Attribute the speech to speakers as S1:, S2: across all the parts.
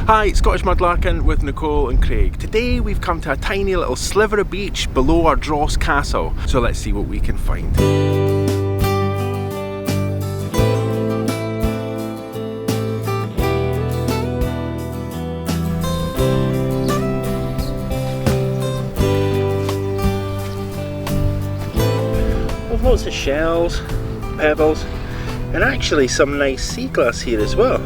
S1: Hi, Scottish Mudlarking with Nicole and Craig. Today we've come to a tiny little sliver of beach below Ardross Castle. So let's see what we can find. Well, lots of shells, pebbles, and actually some nice sea glass here as well.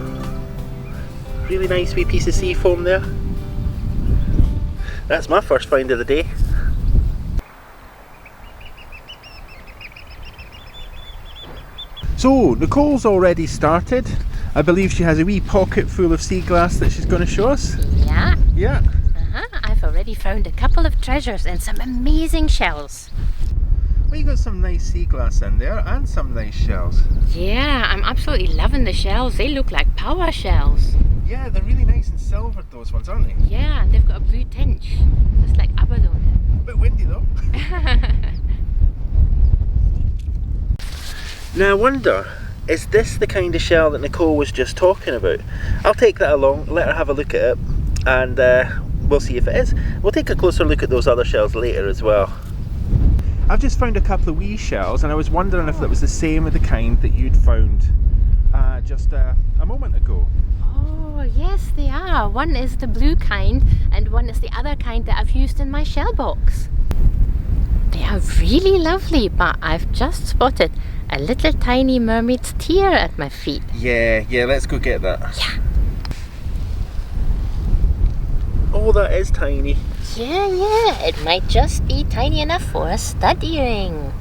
S1: Really nice wee piece of sea foam there. That's my first find of the day. So Nicole's already started. I believe she has a wee pocket full of sea glass that she's going to show us.
S2: Yeah.
S1: Yeah.
S2: I've already found a couple of treasures and some amazing shells.
S1: Well, you got some nice sea glass in there and some nice shells.
S2: Yeah, I'm absolutely loving the shells. They look like power shells.
S1: Yeah, they're really nice and silvered, those ones, aren't they?
S2: Yeah, and they've got a blue tinge. Just like Abaddon.
S1: A bit windy though. Now I wonder, is this the kind of shell that Nicole was just talking about? I'll take that along, let her have a look at it, and we'll see if it is. We'll take a closer look at those other shells later as well. I've just found a couple of wee shells and I was wondering if that was the same of the kind that you'd found just a moment ago.
S2: Oh, yes they are. One is the blue kind and one is the other kind that I've used in my shell box. They are really lovely, but I've just spotted a little tiny mermaid's tear at my feet.
S1: Yeah, let's go get that.
S2: Yeah.
S1: Oh, that is tiny.
S2: Yeah, it might just be tiny enough for a stud earring.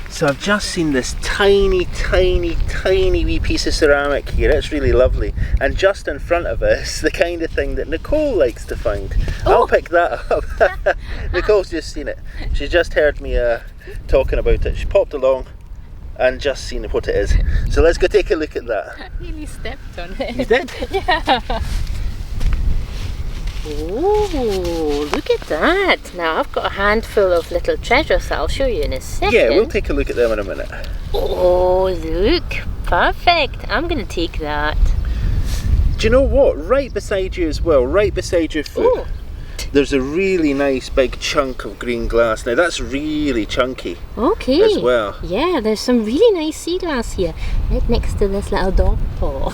S1: So I've just seen this tiny wee piece of ceramic here. It's really lovely. And just in front of us, the kind of thing that Nicole likes to find. Oh. I'll pick that up. Nicole's just seen it. She's just heard me talking about it. She popped along and just seen what it is. So let's go take a look at that.
S2: I nearly stepped on it.
S1: You did?
S2: Yeah. Oh, look at that. Now I've got a handful of little treasures that I'll show you in a second.
S1: Yeah, we'll take a look at them in a minute.
S2: Oh, look. Perfect. I'm going to take that.
S1: Do you know what? Right beside you as well, right beside your foot.
S2: Ooh.
S1: There's a really nice big chunk of green glass. Now that's really chunky.
S2: Okay.
S1: As well.
S2: Yeah, there's some really nice sea glass here, right next to this little dog paw.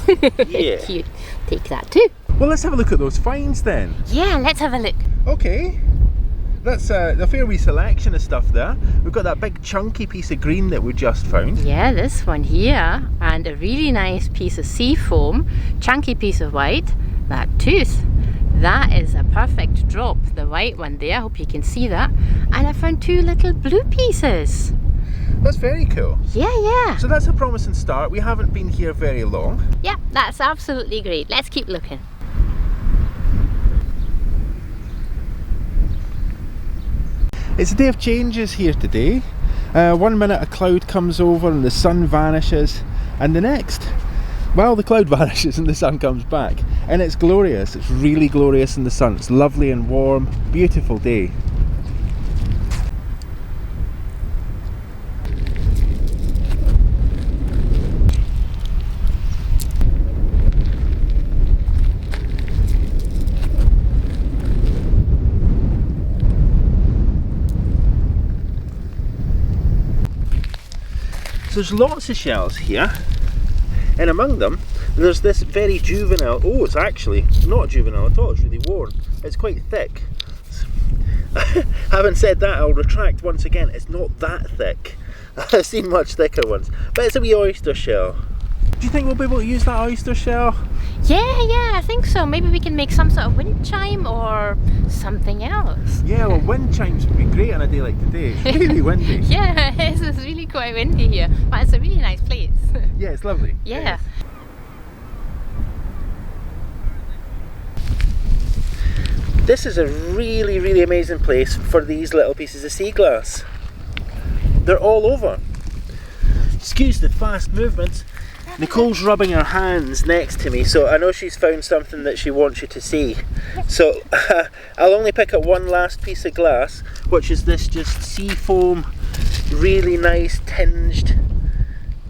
S1: Yeah.
S2: Cute. Take that too.
S1: Well, let's have a look at those finds then.
S2: Yeah, let's have a look.
S1: Okay. That's a fair wee selection of stuff there. We've got that big chunky piece of green that we just found.
S2: Yeah, this one here, and a really nice piece of sea foam, chunky piece of white, that tooth. That is a perfect drop, the white one there, I hope you can see that. And I found two little blue pieces.
S1: That's very cool.
S2: Yeah.
S1: So that's a promising start. We haven't been here very long.
S2: Yeah, that's absolutely great. Let's keep looking.
S1: It's a day of changes here today. 1 minute a cloud comes over and the sun vanishes, and the next, well, the cloud vanishes and the sun comes back, and it's glorious. It's really glorious in the sun. It's lovely and warm, beautiful day. So there's lots of shells here, and among them there's this very juvenile, oh, it's actually not juvenile at all, it's really worn, it's quite thick. Having said that, I'll retract once again, it's not that thick. I've seen much thicker ones, but it's a wee oyster shell. Do you think we'll be able to use that oyster shell?
S2: Yeah, I think so. Maybe we can make some sort of wind chime or something else.
S1: Yeah, well, wind chimes would be great on a day like today. It's really windy.
S2: Yeah, it's really quite windy here, but it's a really nice place.
S1: Yeah, it's lovely.
S2: Yeah.
S1: This is a really amazing place for these little pieces of sea glass. They're all over. Excuse the fast movements. Nicole's rubbing her hands next to me, so I know she's found something that she wants you to see. So I'll only pick up one last piece of glass, which is this just sea foam, really nice tinged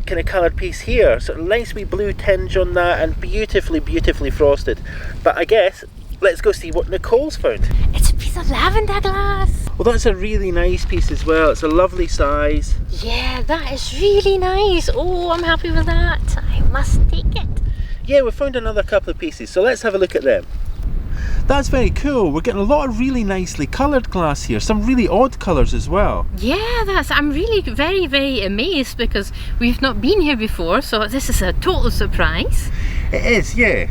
S1: kind of coloured piece here. So nice wee blue tinge on that and beautifully frosted. But I guess let's go see what Nicole's found.
S2: It's a piece of lavender glass.
S1: Well, that's a really nice piece as well. It's a lovely size.
S2: Yeah, that is really nice. Oh, I'm happy with that. I must take it.
S1: Yeah, we found another couple of pieces, so let's have a look at them. That's very cool. We're getting a lot of really nicely coloured glass here. Some really odd colours as well.
S2: Yeah, I'm really very amazed because we've not been here before, so this is a total surprise.
S1: It is, yeah.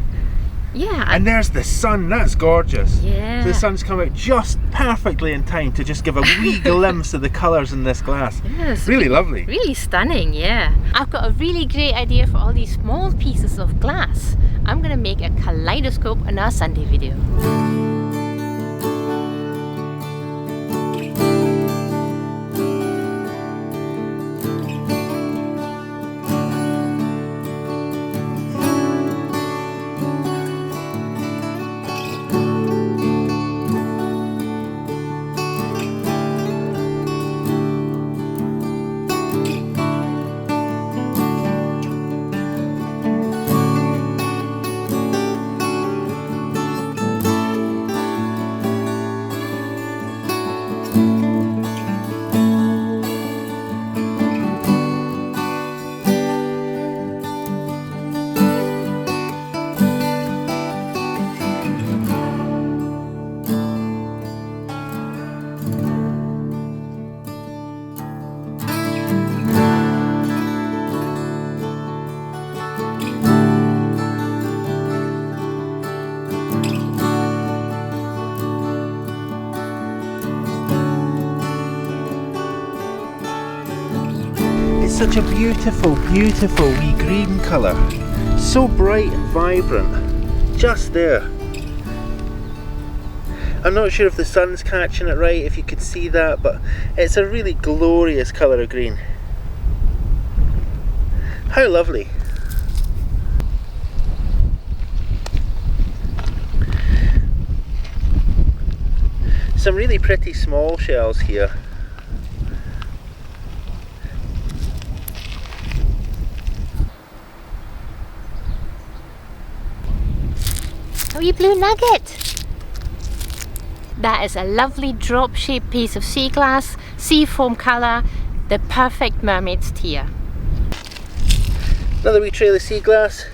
S2: Yeah.
S1: And there's the sun, that's gorgeous.
S2: Yeah.
S1: The sun's come out just perfectly in time to just give a wee glimpse of the colours in this glass.
S2: Yes.
S1: Really lovely.
S2: Really stunning, yeah. I've got a really great idea for all these small pieces of glass. I'm going to make a kaleidoscope in our Sunday video.
S1: Such a beautiful wee green colour. So bright and vibrant. Just there. I'm not sure if the sun's catching it right, if you could see that, but it's a really glorious colour of green. How lovely. Some really pretty small shells here.
S2: A wee blue nugget. That is a lovely drop-shaped piece of sea glass, sea foam colour, the perfect mermaid's tear.
S1: Another wee trail of sea glass.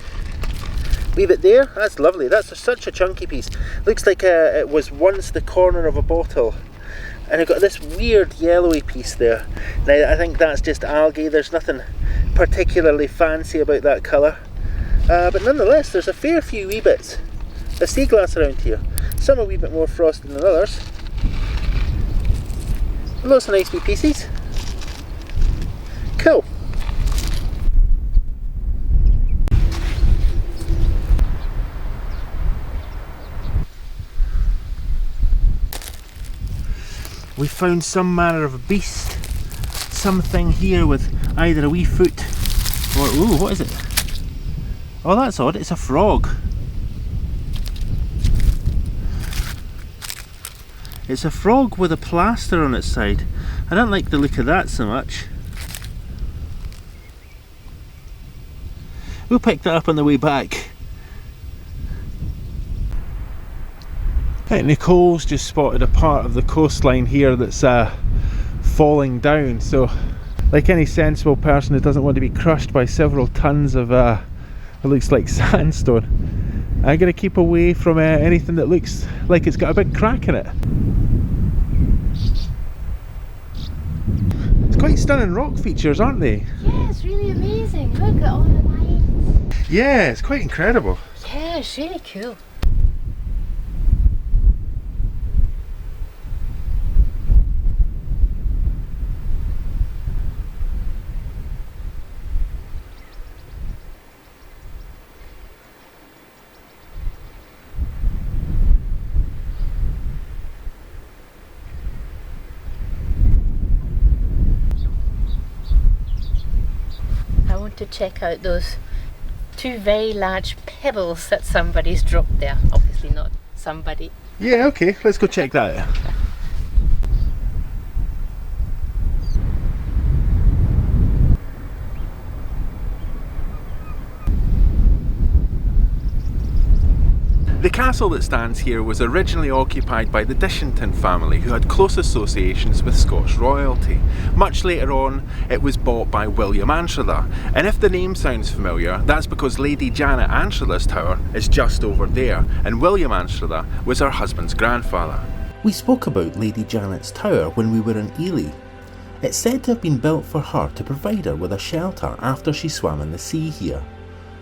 S1: Wee bit there. That's lovely. That's such a chunky piece. Looks like it was once the corner of a bottle. And I've got this weird yellowy piece there. Now I think that's just algae. There's nothing particularly fancy about that colour. But nonetheless, there's a fair few wee bits of sea glass around here. Some a wee bit more frosted than others. Lots of nice wee pieces. Cool. We found some manner of a beast. Something here with either a wee foot or, ooh, what is it? Oh, that's odd, it's a frog. It's a frog with a plaster on its side. I don't like the look of that so much. We'll pick that up on the way back. I think Nicole's just spotted a part of the coastline here that's falling down, so like any sensible person who doesn't want to be crushed by several tons of it looks like sandstone, I'm going to keep away from anything that looks like it's got a big crack in it. It's quite stunning rock features, aren't they?
S2: Yeah, it's really amazing. Look at all the lines.
S1: Yeah, it's quite incredible.
S2: Yeah, it's really cool. To check out those two very large pebbles that somebody's dropped there. Obviously not somebody.
S1: Yeah, okay, let's go check that out. The castle that stands here was originally occupied by the Dishington family, who had close associations with Scots royalty. Much later on, it was bought by William Anstruther, and if the name sounds familiar, that's because Lady Janet Anstruther's tower is just over there, and William Anstruther was her husband's grandfather. We spoke about Lady Janet's tower when we were in Ely. It's said to have been built for her to provide her with a shelter after she swam in the sea here.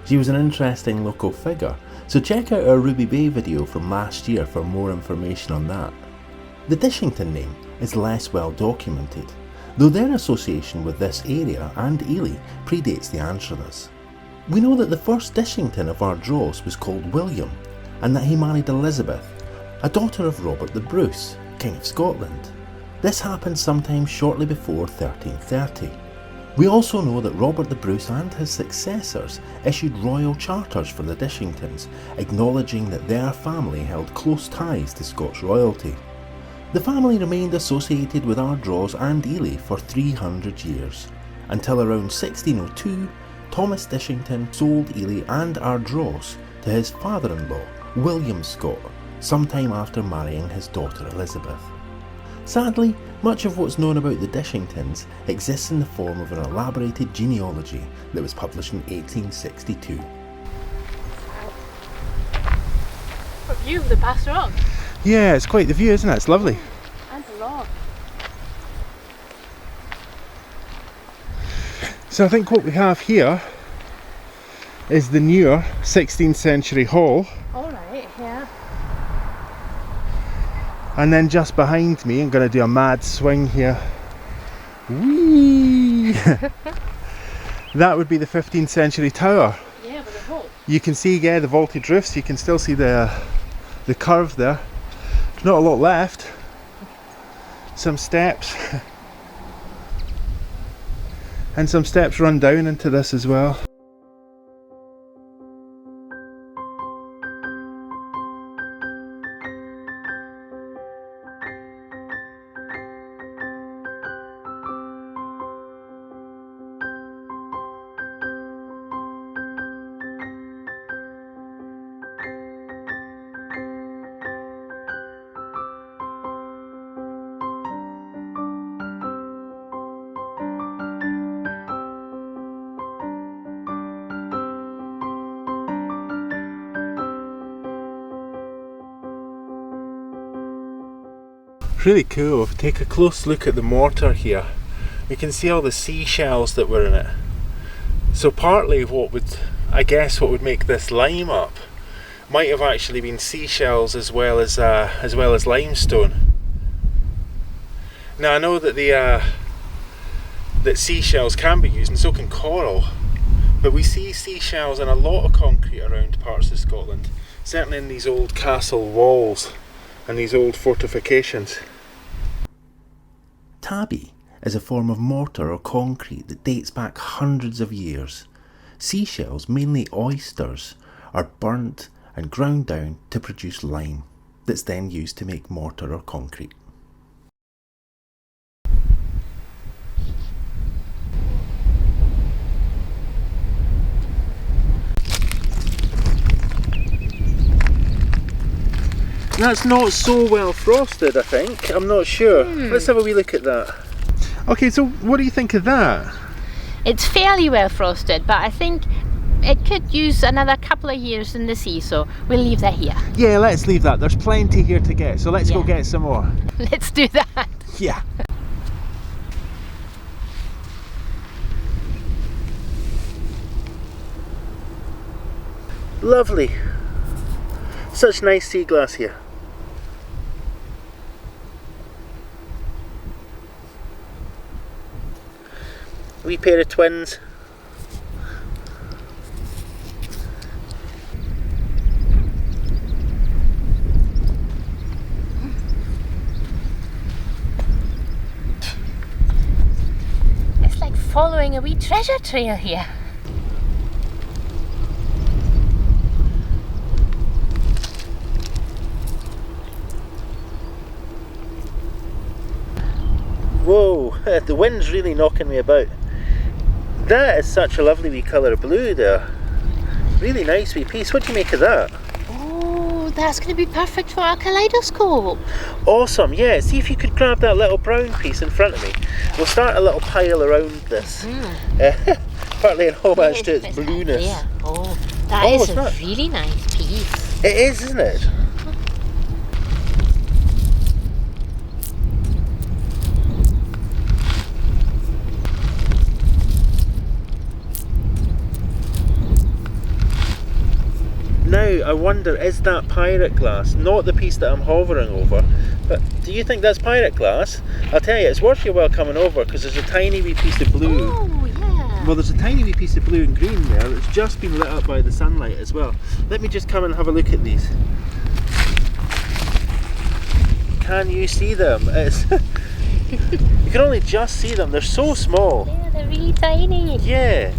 S1: She was an interesting local figure, so check out our Ruby Bay video from last year for more information on that. The Dishington name is less well documented, though their association with this area and Ely predates the Anstruthers. We know that the first Dishington of Ardross was called William, and that he married Elizabeth, a daughter of Robert the Bruce, King of Scotland. This happened sometime shortly before 1330. We also know that Robert the Bruce and his successors issued royal charters for the Dishingtons, acknowledging that their family held close ties to Scots royalty. The family remained associated with Ardross and Ely for 300 years, until around 1602, Thomas Dishington sold Ely and Ardross to his father-in-law, William Scott, sometime after marrying his daughter Elizabeth. Sadly, much of what's known about the Dishingtons exists in the form of an elaborated genealogy that was published in 1862.
S2: What view of the Bass Rock?
S1: Yeah, it's quite the view, isn't it? It's lovely.
S2: And a log.
S1: So I think what we have here is the newer 16th century hall.
S2: Alright, yeah.
S1: And then just behind me, I'm going to do a mad swing here. Whee! That would be the 15th century tower.
S2: Yeah, with a vault.
S1: You can see, yeah, the vaulted roofs. You can still see the curve there. There's not a lot left. Some steps. And some steps run down into this as well. Really cool. If we take a close look at the mortar here, we can see all the seashells that were in it. So partly what would make this lime up might have actually been seashells as well as limestone. Now I know that that seashells can be used, and so can coral, but we see seashells in a lot of concrete around parts of Scotland, certainly in these old castle walls and these old fortifications. Tabby is a form of mortar or concrete that dates back hundreds of years. Seashells, mainly oysters, are burnt and ground down to produce lime that's then used to make mortar or concrete. That's not so well frosted, I think. I'm not sure. Let's have a wee look at that. Okay, so what do you think of that?
S2: It's fairly well frosted, but I think it could use another couple of years in the sea, so we'll leave that here.
S1: Yeah, let's leave that. There's plenty here to get, so let's go get some more.
S2: Let's do that.
S1: Yeah. Lovely. Such nice sea glass here. Wee pair of twins.
S2: It's like following a wee treasure trail here.
S1: The wind's really knocking me about. That is such a lovely wee colour of blue there. Really nice wee piece. What do you make of that?
S2: Oh, that's going to be perfect for our kaleidoscope.
S1: Awesome, yeah. See if you could grab that little brown piece in front of me. We'll start a little pile around this. Partly in homage to its blueness.
S2: Yeah. Oh, that is a really nice piece.
S1: It is, isn't it? Now, I wonder, is that pirate glass? Not the piece that I'm hovering over, but do you think that's pirate glass? I'll tell you, it's worth your while coming over because there's a tiny wee piece of blue.
S2: Oh, yeah.
S1: Well, there's a tiny wee piece of blue and green there that's just been lit up by the sunlight as well. Let me just come and have a look at these. Can you see them? It's you can only just see them, they're so small.
S2: Yeah, they're really tiny.
S1: Yeah.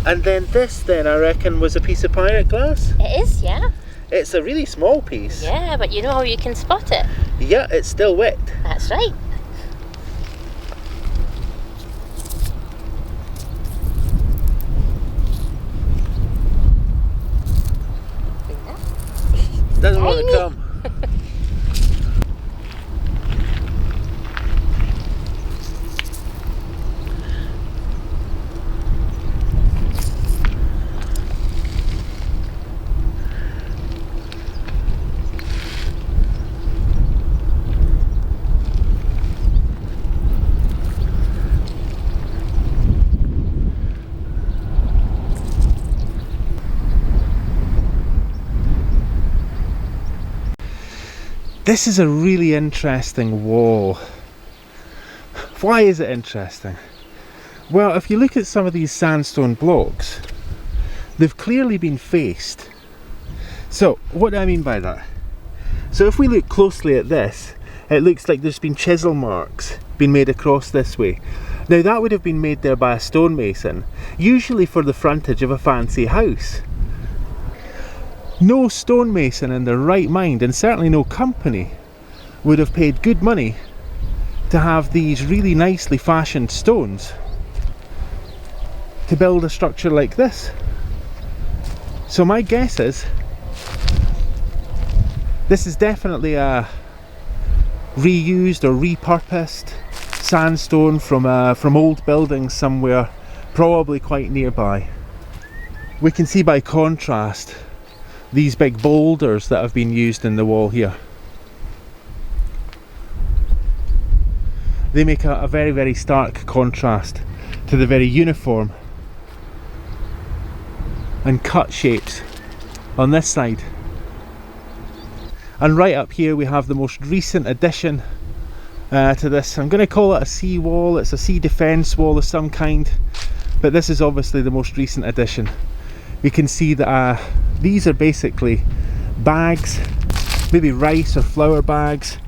S1: And then this then, I reckon, was a piece of pirate glass?
S2: It is, yeah.
S1: It's a really small piece.
S2: Yeah, but you know how you can spot it?
S1: Yeah, it's still wet.
S2: That's right.
S1: Doesn't want to come. This is a really interesting wall. Why is it interesting? Well, if you look at some of these sandstone blocks, they've clearly been faced. So, what do I mean by that? So if we look closely at this, it looks like there's been chisel marks been made across this way. Now that would have been made there by a stonemason, usually for the frontage of a fancy house. No stonemason in their right mind, and certainly no company, would have paid good money to have these really nicely fashioned stones to build a structure like this. So my guess is this is definitely a reused or repurposed sandstone from old buildings somewhere, probably quite nearby. We can see by contrast these big boulders that have been used in the wall here. They make a very, very stark contrast to the very uniform and cut shapes on this side. And right up here we have the most recent addition to this. I'm going to call it a sea wall. It's a sea defence wall of some kind, but this is obviously the most recent addition. We can see that these are basically bags, maybe rice or flour bags.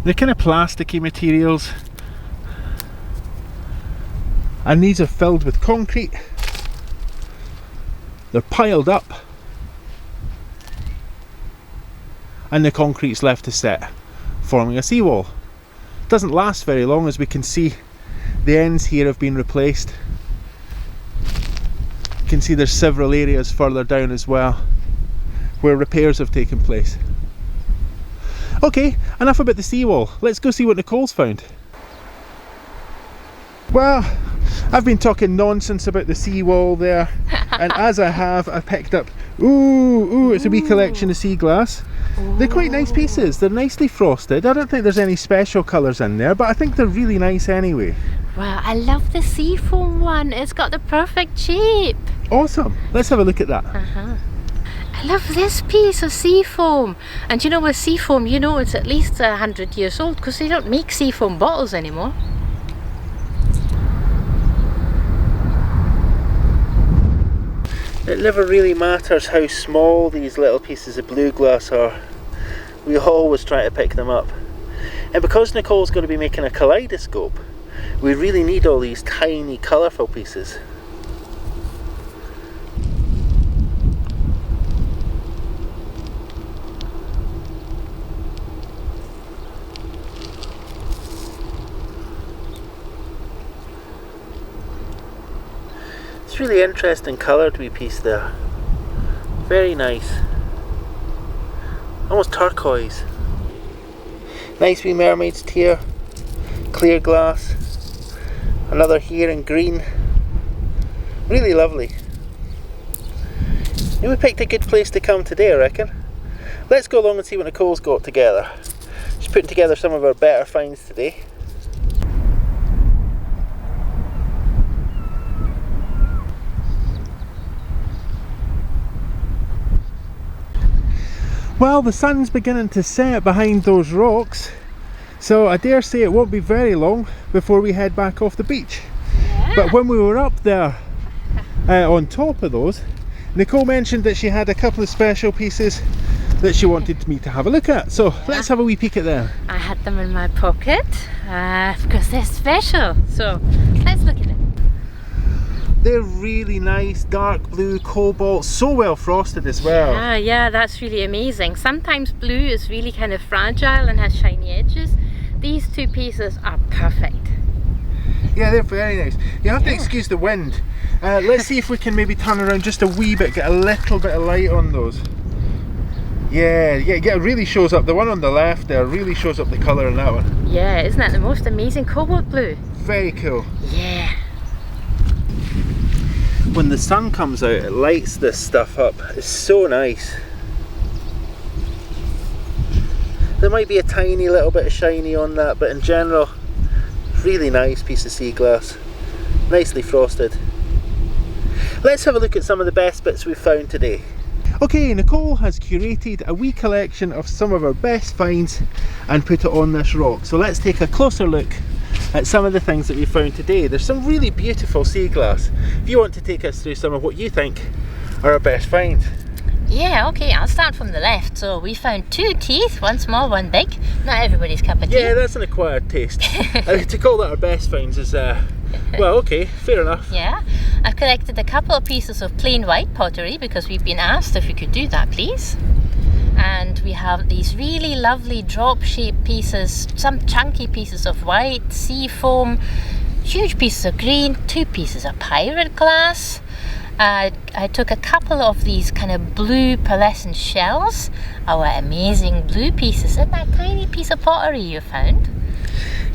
S1: They're kind of plasticky materials, and these are filled with concrete. They're piled up and the concrete's left to set, forming a seawall. Doesn't last very long, as we can see the ends here have been replaced. You can see there's several areas further down as well where repairs have taken place. Okay, enough about the seawall. Let's go see what Nicole's found. Well, I've been talking nonsense about the seawall there, and as I have, I picked up, it's a wee collection of sea glass. They're quite nice pieces, they're nicely frosted. I don't think there's any special colours in there, but I think they're really nice anyway.
S2: Wow, I love the seafoam one, it's got the perfect shape.
S1: Awesome, let's have a look at that.
S2: I love this piece of seafoam. And you know, with seafoam, you know it's at least 100 years old because they don't make seafoam bottles anymore.
S1: It never really matters how small these little pieces of blue glass are. We always try to pick them up. And because Nicole's going to be making a kaleidoscope, we really need all these tiny colourful pieces. It's really interesting coloured wee piece there. Very nice. Almost turquoise. Nice wee mermaid's tear. Clear glass. Another here in green. Really lovely. We picked a good place to come today, I reckon. Let's go along and see what Nicole's got together. She's putting together some of our better finds today. Well, the sun's beginning to set behind those rocks, so I dare say it won't be very long before we head back off the beach. Yeah. But when we were up there on top of those, Nicole mentioned that she had a couple of special pieces that she wanted me to have a look at. So let's have a wee peek at them.
S2: I had them in my pocket because they're special. So let's look at them.
S1: They're really nice, dark blue, cobalt, so well frosted as well.
S2: Yeah, that's really amazing. Sometimes blue is really kind of fragile and has shiny edges. These two pieces are perfect.
S1: Yeah, they're very nice. You have to excuse the wind. Let's see if we can maybe turn around just a wee bit, get a little bit of light on those. Yeah, it really shows up. The one on the left there really shows up the colour in that one.
S2: Yeah, isn't that the most amazing cobalt blue?
S1: Very cool.
S2: Yeah.
S1: When the sun comes out, it lights this stuff up. It's so nice. There might be a tiny little bit of shiny on that, but in general, really nice piece of sea glass. Nicely frosted. Let's have a look at some of the best bits we've found today. Okay, Nicole has curated a wee collection of some of our best finds and put it on this rock. So let's take a closer look at some of the things that we found today. There's some really beautiful sea glass. If you want to take us through some of what you think are our best finds.
S2: Yeah, okay, I'll start from the left. So we found 2 teeth, one small, one big. Not everybody's cup of tea.
S1: Yeah, that's an acquired taste. To call that our best finds is, well, okay, fair enough.
S2: Yeah, I've collected a couple of pieces of plain white pottery because we've been asked if we could do that, please. And we have these really lovely drop-shaped pieces, some chunky pieces of white, sea foam, huge pieces of green, 2 pieces of pirate glass. I took a couple of these kind of blue pearlescent shells, our amazing blue pieces, and that tiny piece of pottery you found.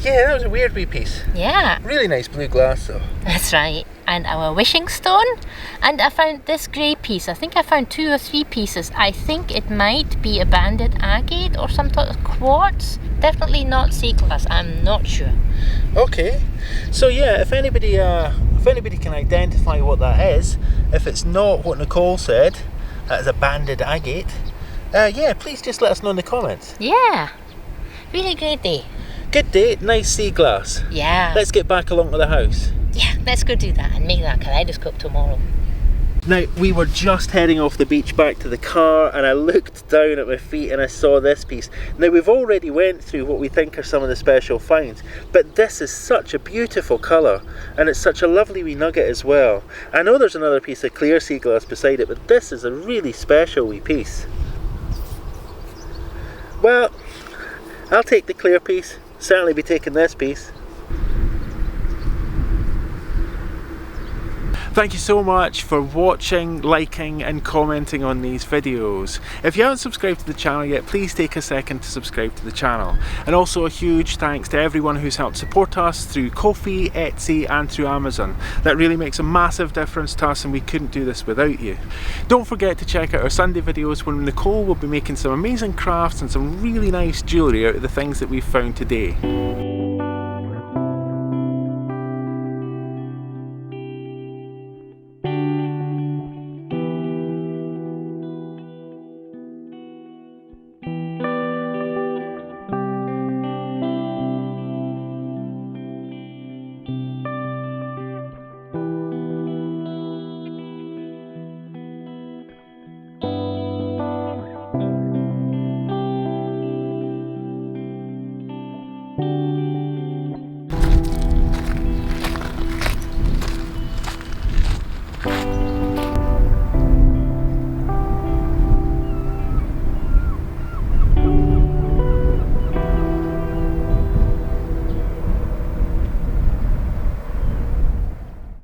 S1: Yeah, that was a weird wee piece.
S2: Yeah.
S1: Really nice blue glass though.
S2: That's right. And our wishing stone. And I found this grey piece. I think I found 2 or 3 pieces. I think it might be a banded agate or some sort of quartz. Definitely not sea glass. I'm not sure.
S1: Okay. So yeah, if anybody can identify what that is, if it's not what Nicole said, that is a banded agate, yeah, please just let us know in the comments.
S2: Yeah. Really great day.
S1: Good day, nice sea glass.
S2: Yeah.
S1: Let's get back along to the house.
S2: Yeah, let's go do that and make that kaleidoscope tomorrow.
S1: Now, we were just heading off the beach back to the car and I looked down at my feet and I saw this piece. Now, we've already went through what we think are some of the special finds, but this is such a beautiful colour and it's such a lovely wee nugget as well. I know there's another piece of clear sea glass beside it, but this is a really special wee piece. Well, I'll take the clear piece, certainly be taking this piece. Thank you so much for watching, liking and commenting on these videos. If you haven't subscribed to the channel yet, please take a second to subscribe to the channel. And also a huge thanks to everyone who's helped support us through Ko-fi, Etsy and through Amazon. That really makes a massive difference to us and we couldn't do this without you. Don't forget to check out our Sunday videos when Nicole will be making some amazing crafts and some really nice jewellery out of the things that we've found today.